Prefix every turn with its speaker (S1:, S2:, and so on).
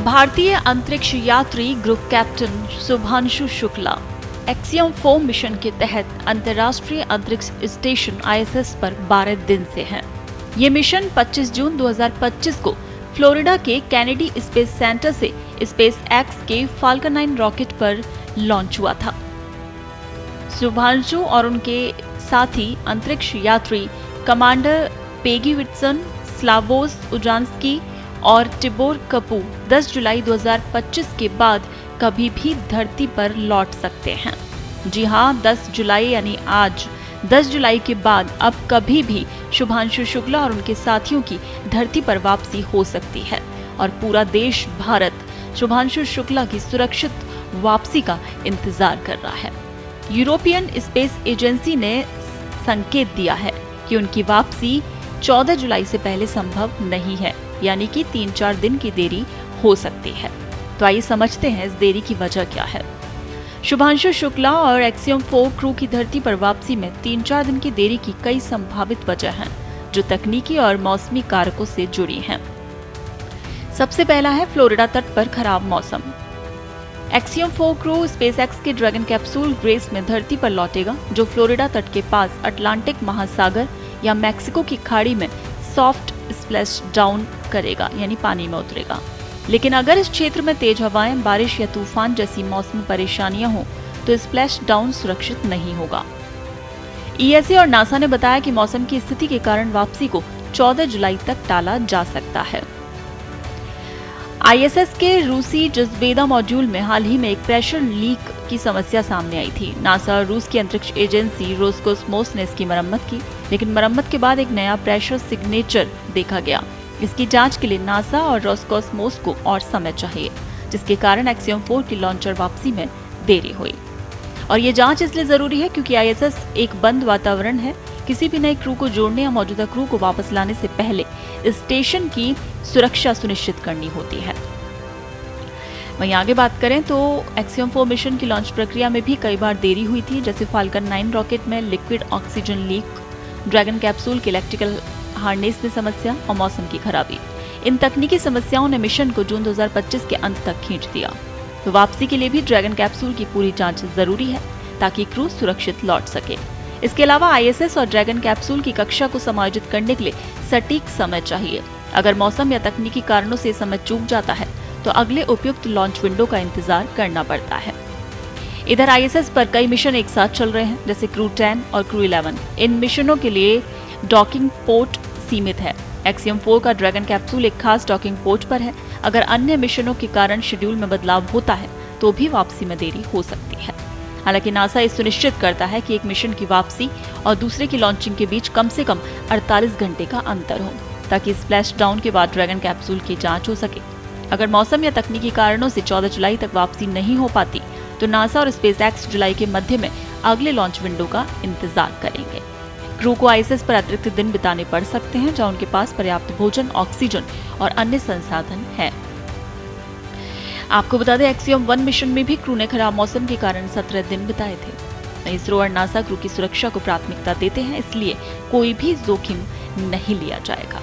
S1: भारतीय अंतरिक्ष यात्री group captain Shubhanshu Shukla axiom 4 mission के तहत अंतर्राष्ट्रीय अंतरिक्ष स्टेशन ISS पर 12 दिन से हैं। ये मिशन 25 जून 2025 को फ्लोरिडा के कैनेडी स्पेस सेंटर से स्पेस एक्स के फाल्कन 9 रॉकेट पर लॉन्च हुआ था। शुभांशु और उनके साथी अंतरिक्ष यात्री कमांडर पेगी विटसन, स्लावोस उजांस्की और टिबोर कपू 10 जुलाई 2025 के बाद कभी भी धरती पर लौट सकते हैं। जी हां, 10 जुलाई यानी आज 10 जुलाई के बाद अब कभी भी शुभांशु शुक्ला और उनके साथियों की धरती पर वापसी हो सकती है और पूरा देश भारत शुभांशु शुक्ला की सुरक्षित वापसी का इंतजार कर रहा है। यूरोपियन स्पेस एजेंसी ने संकेत दिया है कि उनकी वापसी 14 जुलाई से पहले संभव नहीं है, यानी कि 3-4 दिन की देरी हो सकती है। तो आइए समझते हैं इस देरी की वजह क्या है। शुभांशु शुक्ला और एक्सियम 4 क्रू की धरती पर वापसी में 3-4 दिन की देरी की कई संभावित वजह हैं, जो तकनीकी और मौसमी कारकों से जुड़ी हैं। सबसे पहला है फ्लोरिडा तट पर खराब मौसम। एक्सियम 4 क्रू स्पेसएक्स के ड्रैगन कैप्सूल ग्रेस में धरती पर लौटेगा, जो फ्लोरिडा तट के पास अटलांटिक महासागर या मैक्सिको की खाड़ी में सॉफ्ट स्प्लैश डाउन करेगा, यानी पानी में उतरेगा। लेकिन अगर इस क्षेत्र में तेज हवाएं, बारिश या तूफान जैसी मौसमी परेशानियां हों तो स्प्लैश डाउन सुरक्षित नहीं होगा। ESA और नासा ने बताया कि मौसम की स्थिति के कारण वापसी को 14 जुलाई तक टाला जा सकता है। ISS के रूसी जज़्बेदा मॉड्यूल में हाल ही में एक प्रेशर लीक की समस्या सामने आई थी। नासा और रूस की अंतरिक्ष एजेंसी रोसकोस्मोस ने इसकी मरम्मत की, लेकिन मरम्मत के बाद एक नया प्रेशर सिग्नेचर देखा गया। इसकी जांच के लिए नासा और रोसकोस्मोस को और समय चाहिए, जिसके कारण एक्सियम 4 की लॉन्चर वापसी में देरी हुई। और ये जांच इसलिए जरूरी है क्योंकि ISS एक बंद वातावरण है। किसी भी नए क्रू को जोड़ने या मौजूदा क्रू को वापस लाने से पहले स्टेशन की सुरक्षा सुनिश्चित करनी होती है। वहीं आगे बात करें तो एक्सियम 4 मिशन की लॉन्च प्रक्रिया में भी कई बार देरी हुई थी, जैसे फाल्कन 9 रॉकेट में liquid oxygen leak, dragon capsule के इलेक्ट्रिकल हार्नेस में समस्या और मौसम की खराबी। इन तकनीकी समस्याओं ने मिशन को जून 2025 के अंत तक खींच दिया। तो वापसी के लिए भी ड्रैगन कैप्सूल की पूरी जांच जरूरी है ताकि क्रू सुरक्षित लौट सके। इसके अलावा ISS और ड्रैगन कैप्सूल की कक्षा को समायोजित करने के लिए सटीक समय चाहिए। अगर मौसम या तकनीकी कारणों से समय चूक जाता है तो अगले उपयुक्त लॉन्च विंडो का इंतजार करना पड़ता है। इधर ISS पर कई मिशन एक साथ चल रहे हैं, जैसे क्रू 10 और क्रू 11। इन मिशनों के लिए डॉकिंग पोर्ट सीमित है। एक्सियम 4 का ड्रैगन कैप्सूल एक खास डॉकिंग पोर्ट पर है। अगर अन्य मिशनों के कारण शेड्यूल में बदलाव होता है तो भी वापसी में देरी हो सकती है। हालांकि नासा इस सुनिश्चित करता है कि एक मिशन की वापसी और दूसरे की लॉन्चिंग के बीच कम से कम 48 घंटे का अंतर हो, ताकि स्प्लैश डाउन के बाद ड्रैगन कैप्सूल की जांच हो सके। अगर मौसम या तकनीकी कारणों से 14 जुलाई तक वापसी नहीं हो पाती तो नासा और स्पेसएक्स जुलाई के मध्य में अगले लॉन्च विंडो का इंतजार करेंगे। क्रू को ISS पर अतिरिक्त दिन बिताने पड़ सकते हैं, जहां उनके पास पर्याप्त भोजन, ऑक्सीजन और अन्य संसाधन है। आपको बता दें, एक्सियम 1 मिशन में भी क्रू ने खराब मौसम के कारण 17 दिन बिताए थे। इसरो और नासा क्रू की सुरक्षा को प्राथमिकता देते हैं, इसलिए कोई भी जोखिम नहीं लिया जाएगा।